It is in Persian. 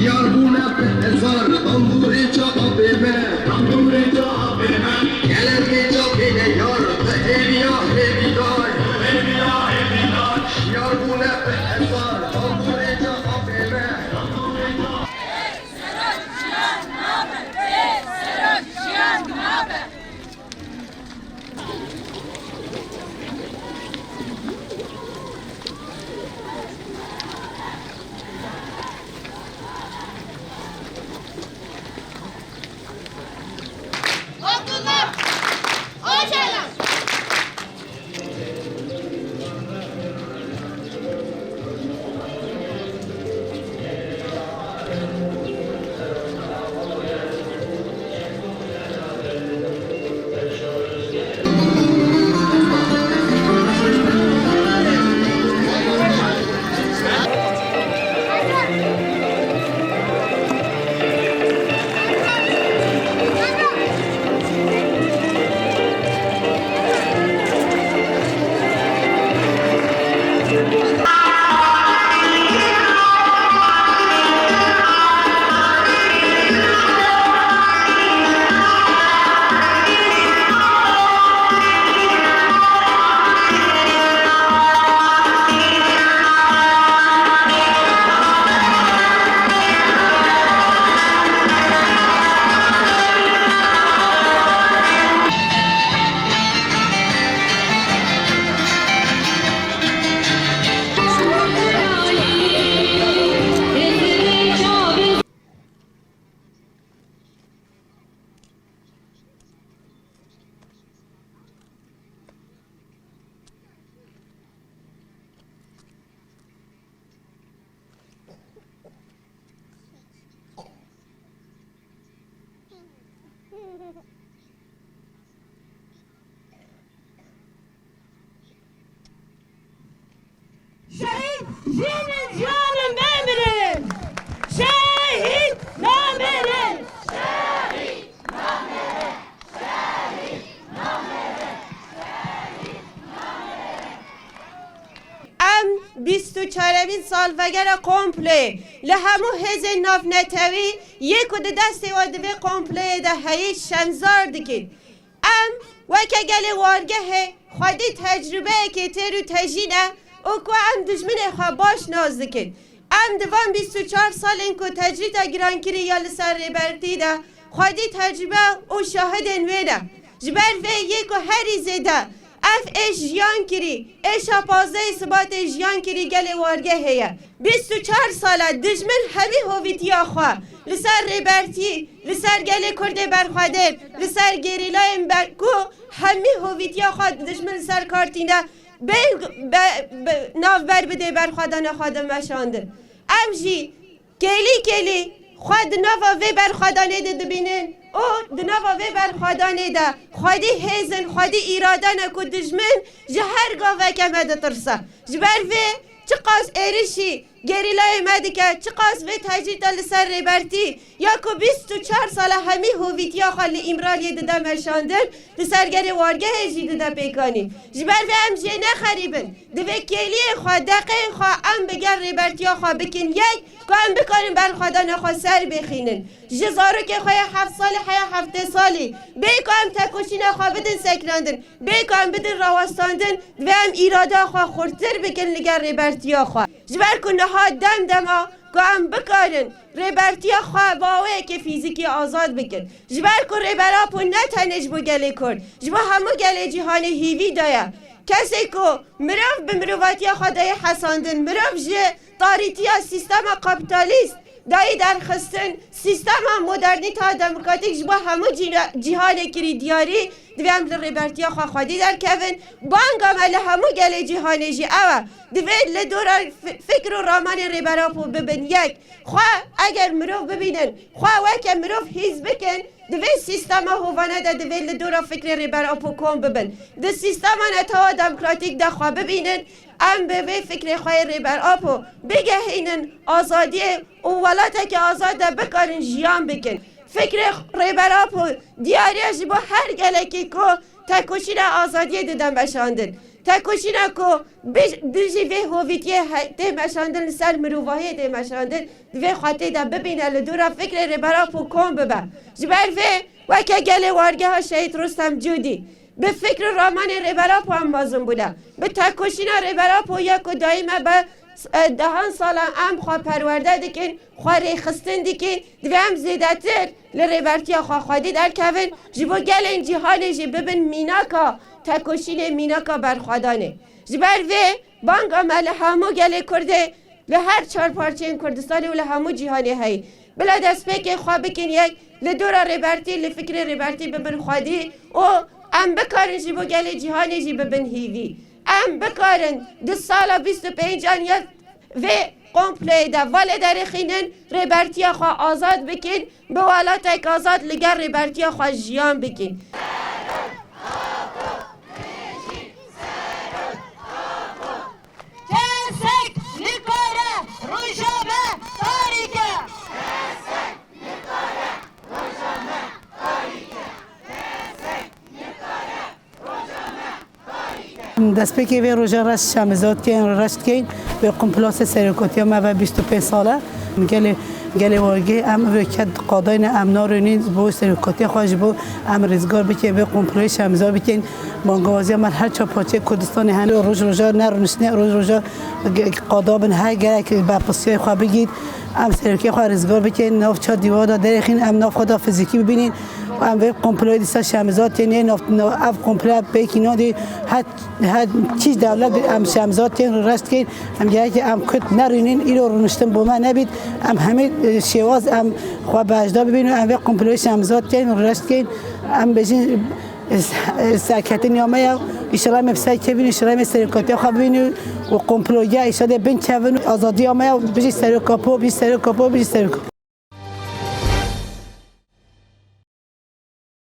یاربونه به هزار تنبوری جا آبیمه گلمی جا بینه یار به هیویا هیویدای یاربونه به هزار تنبوری جا آبیمه Abdullah! Öcalan! شهید زین جان بمیره شهید نمیره ام 24 سالوگر کمپله لهمو هز ناف نتوی یک و دستی و دوی کمپله ده هی شمزار دکید ام وکه گل وارگه خودی تجربه که تیرو تجینه او که ام دجمن خواه باش ناز دکید ام دوان 24 سال این که تجریده گران کری یا لسر ریبرتی ده خودی تجربه او شاهد انویده جبر وی یک و هری زیده اف اش جیان کری اش پازه ثبات جیان کری گل وارگه هیا 24 ساله دجمن همی هویتیا خواه لسر ریبرتی لسر گل کرده برخواده لسر گریلای برکو همی هویتیا خواه دجمن لسر کارتینه ناف بر بده برخوادان خودم مشانده ام جی گلی خود ناف وی برخوادانه ده دبینن او دناوا وی برخوادانه ده خودی هیزن خودی ایرادان کو دجمن جهر گاوه که مده ترسه جبر وی چه قاس ایرشی گریلای مدکه چه قاس وی تجریده لسر ریبرتی یا که 24 ساله همی هویتیا خالی امرالی ده مشاندن لسر گری وارگه هجی ده پیکانی جبر وی ام جه نخریبن دوی کلی خواه دقه خواه ام بگر ریبرتیا خواه بکن یک که ام بکنیم برخوادان خواه سر بخینن جزارو که خواه 7 سال حیا 7 سالی بیکم تکوشین خواه بدن سکناندن بیکم بدن رواستاندن و ام ایراده خواه خورتر بکن لگر ریبرتیا خواه جبر کنه ها دم گام بکارن ریبرتیا خواه باوه که فیزیکی آزاد بکن جبر کن ریبرا پو نتنج بو گله کن جبا همو گله جهان هیوی دایا کسی که مروف به مروفاتی خواه دای حساندن مروف جه تاریتیا سیستم کابیتالیست دایی در خستن سیستم مدرنی تا دموکراتیک جبا همو جهان کری دیاری دویم لریبرتیا خواه خودی در کفن بانگ عمل همو گله جهانی جی اوه دوی لدورا فکر و رامان ریبرا پو ببین یک خواه اگر مروف ببینن خواه وکه مروف هیز بکن دوی سیستم هوانه ده دوی لدورا فکر ریبرا پو کن ببین ده سیستم نتا دموکراتیک ده خواه ببینن ام به وی فکر خواه ریبرا پو بگه اینن آزادی اولاته که آزاده بکارن جیان بکن فکر ریبرا پو دیاریش با هر گلکی که تکوشین آزادی دیدن بشاندن تکوشی نکو دوزی وی هویتیه ده مشاندن سر مروواهی ده مشاندن وی خاطه ده ببینه لدورا فکر ربرا پو کن ببه جبر وی وکه گل وارگه ها شهید رستم جودی به فکر رامان ربرا پو هم بازم بوده به تکوشینا ربرا پو یک و دایمه به دهان سال ام خواه پرورده دکن خواه ریخستن دکن دوی هم زیده تر لربرتی خواه خواهدی در کون جبو گل این جهان جی ببین میناکا تکوشین میناکا برخوادانه جبر وی بانگ عمل همو گل کرده به هر چهار پارچه این کردستانی و همو جهانی هایی بلا دست پیک خواه بکن یک لدورا ربرتی لفکر ربرتی ببین خوادی و ام بکارن جبو گل جهانی جی ببین هیوی ام بکارن 2 سال 25 آنیت و قمپلی ده واله در خینن ربرتی خواه آزاد بکن به والات ایک آزاد لگر ربرتی خواه جیان بکن Kesek nikare rujame tarike. Kesek nikare rujame tarike. Kesek nikare rujame tarike. دست پیکی وی روژه رشت شمزاد کن رشت کن به قمپلاس سرکوتی ما و 25 ساله گلی واقعی ام وکت قاداین امنا رو نیز با سرکوتی خواهش با ام رزگار بکن به قمپلای شمزاد بکن مانگوازی من هر چه پاچه کردستانی هن روژه نرونشنه روژه قادا بن های گره که با پسیای خواه بگید ام سرکی خواه رزگار بکن ناف چه دیوادا درخین ام ناف خدا فیزیکی ببینین و ام به قمپلای دیسا شمزاد یعنی ناف قمپلای بیکی نادی هر چیز دولت ام شمزاد تن رشت کن ام گره که ام کت نرونین ایرو رونشتن با من نبید ام همه شواز ام خواه باجدا ببینیم ام به قمپلای شمزاد تن رشت کن ام بجین ساکتین یا ما ایشالا مفسای کبین ایشالا مسترکاتی خواب بینیم و قمپلویا ایشالا بین کبین آزادی ما بجی سرکاپو بجی سرکاپو